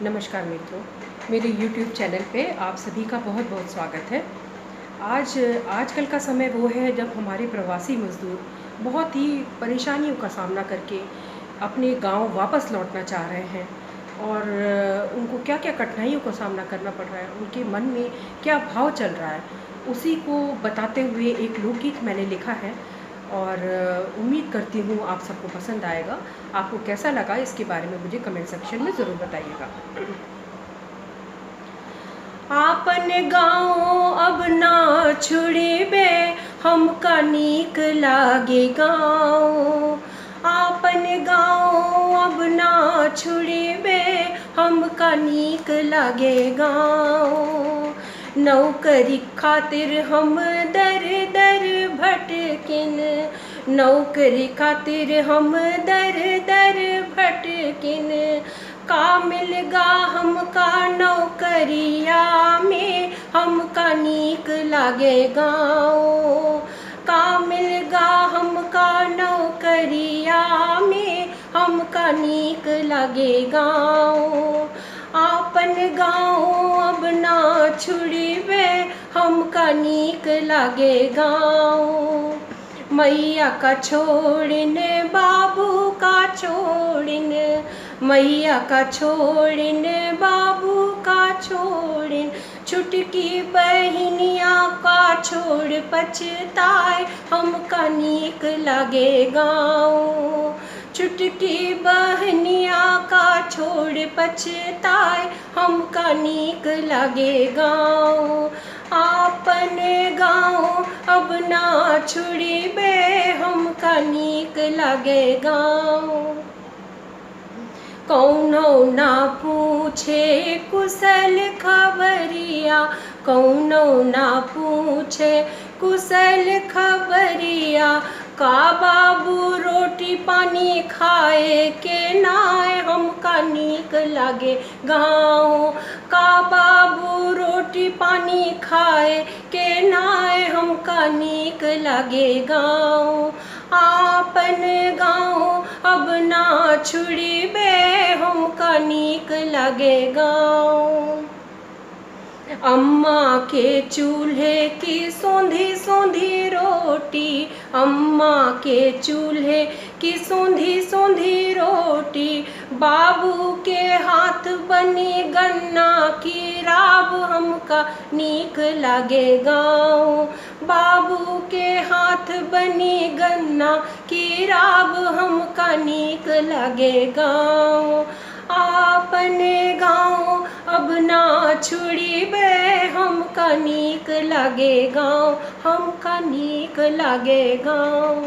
नमस्कार मित्रों, मेरे YouTube चैनल पे आप सभी का बहुत बहुत स्वागत है। आजकल का समय वो है जब हमारे प्रवासी मज़दूर बहुत ही परेशानियों का सामना करके अपने गांव वापस लौटना चाह रहे हैं और उनको क्या-क्या कठिनाइयों का सामना करना पड़ रहा है, उनके मन में क्या भाव चल रहा है, उसी को बताते हुए एक लोकगीत मैंने लिखा है और उम्मीद करती हूँ आप सबको पसंद आएगा। आपको कैसा लगा इसके बारे में मुझे कमेंट सेक्शन में ज़रूर बताइएगा। आपन गाँव अब ना छुड़बे हमका नीक लागे गाँव। आपन गाँव अब ना छुड़बे हमका नीक लागे गाँव। नौकरी खातिर हम दर दर भटकिन, नौकरी खातिर हम दर दर भटकिन। का मिलगा हमका नौकरिया में हमका नीक लागे गाँव। का मिलगा हमका नौकरिया में हमका नीक लागे गाँव। आपन गाँव अब ना छुड़बे हमका नीक लागे गाँव। मैया का छोड़िन बाबू का छोड़िन, मैया का छोड़िन बाबू का छोड़िन। छुटकी बहनिया का छोड़ पछताए हमका नीक लागे गाँव। छुटकी बहनिया का छोड़ पछताए हमका नीक लागे गाँव। आपन गाँव अब ना छुड़बे हमका नीक लागे गाँव। कौनो ना पूछे कुशल खबरिया, कौनो ना पूछे कुशल खबरिया। का बाबू रोटी पानी खाए के नाय हमका नीक लागे गाँव। का बाबू रोटी पानी खाए के नाय हमका नीक लागे गाँव। आपन गाँव अब ना छुड़बे हमका नीक लागे गाँव। अम्मा के चूल्हे की सोंधी सोंधी रोटी, अम्मा के चूल्हे की सोंधी सोंधी रोटी। बाबू के हाथ बनी गन्ना की राब हमका नीक लागे गाँव। बाबू के हाथ बनी गन्ना की राब हमका नीक लागे गाँव। आपन गाँव अब ना छुड़बे हमका नीक लागे गाँव, हमका नीक लागे गाँव।